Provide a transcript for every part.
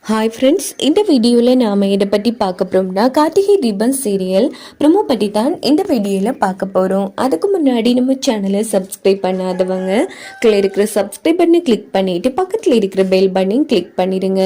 Hi friends, இந்த வீடியோவில் நாம் இதை பற்றி பார்க்க போகிறோம்னா கார்த்திகை தீபம் சீரியல் ப்ரமோ பற்றி தான் இந்த வீடியோவில் பார்க்க போகிறோம். அதுக்கு முன்னாடி நம்ம சேனலை சப்ஸ்கிரைப் பண்ணாதவங்க கீழே இருக்கிற சப்ஸ்கிரைப் பண்ணி கிளிக் பண்ணிவிட்டு பக்கத்தில் இருக்கிற பெல் பட்டனையும் கிளிக் பண்ணிடுங்க.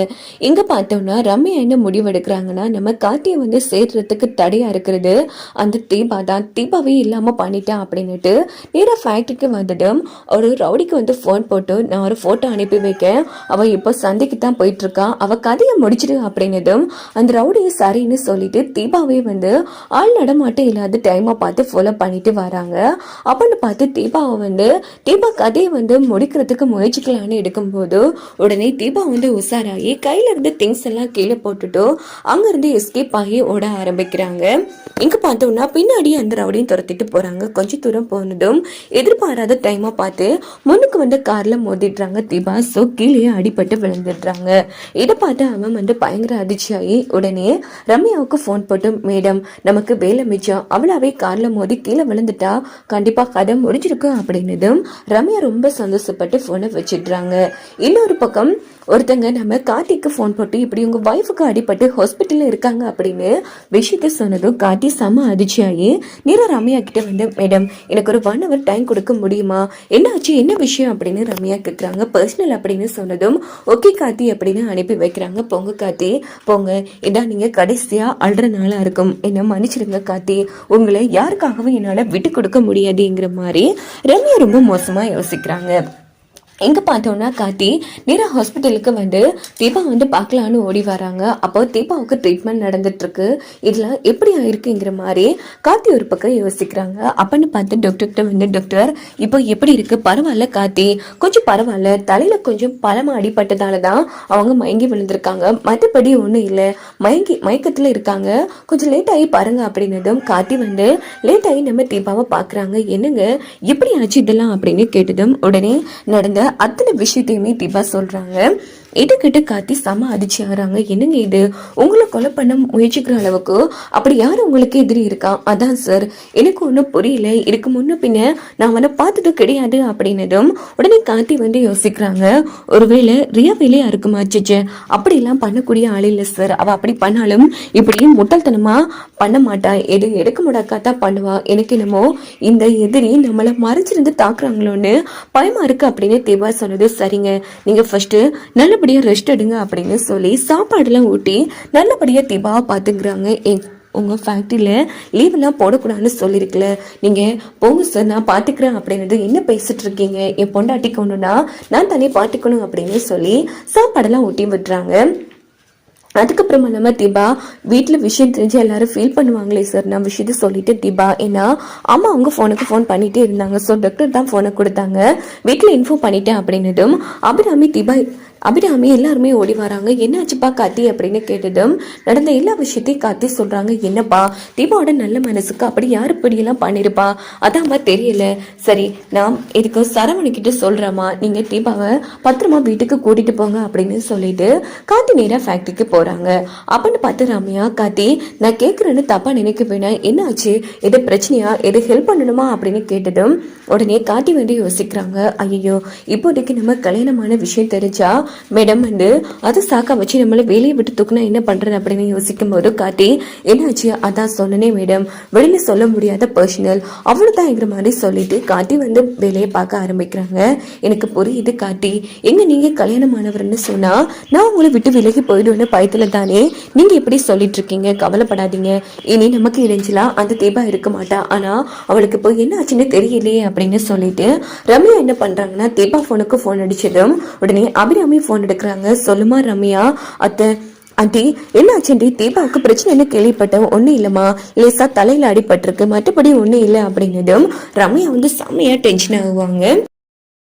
இங்கே பார்த்தோம்னா ரம்யா என்ன முடிவெடுக்கிறாங்கன்னா, நம்ம கார்த்தியை சேர்றதுக்கு தடையாக இருக்கிறது அந்த தீபா தான். தீபாவே இல்லாமல் பண்ணிட்டான் அப்படின்னுட்டு நேராக ஃபேக்ட்ரிக்கு வந்ததும் ஒரு ரவுடிக்கு ஃபோன் போட்டு நான் ஒரு ஃபோட்டோ அனுப்பி வைக்கேன், அவள் இப்போ சந்தைக்கு தான் போயிட்டுருக்கான், அவள் கதையை முடிச்சிடு அப்படின்னதும் அந்த ரவுடியை சரின்னு சொல்லிட்டு தீபாவே ஆள் நடமாட்டம் இல்லாத டைமா பார்த்து ஃபாலோ பண்ணிட்டு வராங்க. அப்படின்னு பார்த்து தீபா கதையை முடிக்கிறதுக்கு முயற்சிக்கலான்னு எடுக்கும்போது உடனே தீபா உஷாராகி கையில இருந்து திங்ஸ் எல்லாம் கீழே போட்டுட்டு அங்கிருந்து எஸ்கேப் ஆகி ஓட ஆரம்பிக்கிறாங்க. இங்க பார்த்தோம்னா பின்னாடி அந்த ரவுடியும் துரத்திட்டு போறாங்க. கொஞ்ச தூரம் போனதும் எதிர்பாராத டைமா பார்த்து முன்னுக்கு கார்ல மோதிடுறாங்க தீபா. சோ கீழே அடிபட்டு விழுந்துடுறாங்க. இதை பார்த்து அவன் பயங்கர அதிர்ச்சியாகி உடனே ரம்யாவுக்கு போன் போட்டு, மேடம் நமக்கு வேலை மிச்சம், அவளாவே கார்ல மோதி கீழே விழுந்துட்டா கண்டிப்பா கதை முடிஞ்சிருக்கு அப்படின்னதும் ரம்யா ரொம்ப சந்தோஷப்பட்டு போனை வச்சிடுறாங்க. இன்னொரு பக்கம் ஒருத்தங்க நம்ம கார்த்திக்கு போன் போட்டு இப்படி உங்க வைஃபுக்கு அடிபட்டு ஹாஸ்பிட்டல்ல இருக்காங்க அப்படின்னு விஷயத்த சொன்னதும் கார்த்தி செம அதிர்ச்சியாகி நேரா ரம்யா கிட்ட மேடம் எனக்கு ஒரு 1 hour டைம் கொடுக்க முடியுமா, என்ன ஆச்சு என்ன விஷயம் அப்படின்னு ரம்யா கேட்குறாங்க. பர்சனல் அப்படின்னு சொன்னதும் ஓகே கார்த்தி அப்படின்னு அனுப்பி வைக்கிறாங்க. போங்க கார்த்தி போங்க, இதான் நீங்க கடைசியா அழுற நாளா இருக்கும், என்ன மன்னிச்சிருங்க கார்த்தி, உங்களை யாருக்காகவும் என்னால விட்டு கொடுக்க முடியாதுங்கிற மாதிரி ரம்யா ரொம்ப மோசமா யோசிக்கிறாங்க. எங்கே பார்த்தோன்னா கார்த்தி நேராக ஹாஸ்பிட்டலுக்கு தீபா பார்க்கலான்னு ஓடி வராங்க. அப்போ தீபாவுக்கு ட்ரீட்மெண்ட் நடந்துட்டுருக்கு, இதில் எப்படி ஆயிருக்குங்கிற மாதிரி கார்த்தி ஒரு பக்கம் யோசிக்கிறாங்க. அப்பன்னு பார்த்து டாக்டர்கிட்ட டாக்டர் இப்போ எப்படி இருக்குது, பரவாயில்ல கார்த்தி, கொஞ்சம் பரவாயில்ல, தலையில் கொஞ்சம் பலமாக அடிப்பட்டதால தான் அவங்க மயங்கி விழுந்திருக்காங்க, மற்றபடி ஒன்றும் இல்லை, மயக்கத்தில் இருக்காங்க, கொஞ்சம் லேட் ஆகி பாருங்க அப்படின்னதும் கார்த்தி லேட் ஆகி நம்ம தீபாவை பார்க்குறாங்க. என்னங்க எப்படி ஆச்சு இதெல்லாம் அப்படின்னு கேட்டதும் உடனே நடந்த அத்தனை விஷயத்தையுமே தீபா சொல்றாங்க. இதை கிட்ட கார்த்தி செம அதிர்ச்சி ஆகிறாங்க. என்னங்க இது, உங்களை கொலை பண்ண முயற்சிக்கிற அளவுக்கு அப்படி யாரும் உங்களுக்கு எதிரி இருக்கா? அதான் சார் எனக்கு ஒன்றும் புரியல, இதுக்கு முன்ன பின்ன நான் பார்த்தது கிடையாது அப்படின்னதும் உடனே கார்த்தி யோசிக்கிறாங்க. ஒருவேளை ரியா வேலையா இருக்குமாச்சு, அப்படிலாம் பண்ணக்கூடிய ஆள் இல்லை சார், அவ அப்படி பண்ணாலும் இப்படி முட்டாள்தனமா பண்ண மாட்டா, எது எடுக்க முடாக்காதான் பண்ணுவா, எனக்கு என்னமோ இந்த எதிரி நம்மளை மறைச்சிருந்து தாக்குறாங்களோன்னு பயமா இருக்கு அப்படின்னு தீபா சொன்னது. சரிங்க, நீங்க ஃபர்ஸ்ட் நல்லபடியா ரெஸ்ட் எடுங்க அப்படின்னு சொல்லி சாப்பாடுலாம் ஊட்டி நல்லபடியா தீபாவை பார்த்துக்கிறாங்க. உங்கள் ஃபேக்ட்ரியில் லீவெல்லாம் போடக்கூடாதுன்னு சொல்லியிருக்கல, நீங்கள் போங்க சார் நான் பார்த்துக்கிறேன் அப்படின்னது. என்ன பேசிட்டு இருக்கீங்க, என் பொண்டாட்டிக்கு ஒன்றுனா நான் தனியாக பார்த்துக்கணும் அப்படின்னு சொல்லி சாப்பாடெல்லாம் ஊட்டி விட்டுறாங்க. அதுக்கப்புறமா நம்ம தீபா வீட்டில் விஷயம் தெரிஞ்சு எல்லாரும் ஃபீல் பண்ணுவாங்களே சார், நான் விஷயத்த சொல்லிட்டு தீபா, ஏன்னா அம்மா அவங்க ஃபோனுக்கு ஃபோன் பண்ணிகிட்டே இருந்தாங்க, ஸோ டாக்டர் தான் ஃபோனை கொடுத்தாங்க, வீட்டில் இன்ஃபார்ம் பண்ணிட்டேன் அப்படின்னதும் அபிராமி எல்லாருமே ஓடி வராங்க. என்ன ஆச்சுப்பா கார்த்தி அப்படின்னு கேட்டதும் நடந்த எல்லா விஷயத்தையும் கார்த்தி சொல்றாங்க. என்னப்பா தீபாவோட நல்ல மனசுக்கு அப்படி யாரு இப்படியெல்லாம் பண்ணிருப்பா, அதாம்மா தெரியல, சரி நான் இதுக்கு சரவணிக்கிட்ட சொல்றேம்மா, நீங்க தீபாவை பத்திரமா வீட்டுக்கு கூட்டிட்டு போங்க அப்படின்னு சொல்லிட்டு கார்த்தி நேரா ஃபேக்டரிக்கு போறாங்க. அப்படின்னு பார்த்து ரம்யா, கார்த்தி நான் கேட்குறேன்னு தப்பா நினைக்க வேணாம், என்ன ஆச்சு, எது பிரச்சனையா, எது ஹெல்ப் பண்ணணுமா அப்படின்னு கேட்டதும் உடனே கார்த்தி யோசிக்கிறாங்க. ஐயோ இப்போதைக்கு நம்ம கல்யாணமான விஷயம் தெரிஞ்சா மேடம் அதை சாக்கா வச்சு நம்மள வேலையை விட்டு தூக்குனா என்ன பண்றது அப்படின்னு யோசிக்கும் போது கார்த்தி, என்னாச்சு, அதான் சொன்னனே மேடம், வெளியில சொல்ல முடியாத பர்சனல், அவ்வளவுதான்ங்கிற மாதிரி சொல்லிட்டு கார்த்தி வேலையை பார்க்க ஆரம்பிக்கிறாங்க. எனக்கு புரியுது கார்த்தி, எங்க நீங்க கல்யாணமானவர்னு சொன்னா நான் உங்களை விட்டு விலகி போயிடுவேன்னு பயத்துல தானே நீங்க எப்படி சொல்லிட்டு இருக்கீங்க, கவலைப்படாதீங்க, இனி நமக்கு இடைஞ்சலா அந்த தீபா இருக்க மாட்டா, ஆனா அவளுக்கு இப்போ என்ன ஆச்சுன்னு தெரியலையே அப்படின்னு சொல்லிட்டு ரம்யா என்ன பண்றாங்கன்னா தீபா போனுக்கு போன் அடிச்சதும் உடனே அபிராமி போன் எடுக்கிறாங்க. சொல்லுமா ரம்யா, ஆண்டி என்னாச்சு, தீபாவுக்கு பிரச்சனைன்னு கேள்விப்பட்டேன், ஒன்றும் இல்லைம்மா, லேசா தலையில் அடிபட்டிருக்கு, மற்றபடி ஒன்றும் இல்லை அப்படின்னதும் ரம்யா செம்மையா டென்ஷன் ஆகுவாங்க.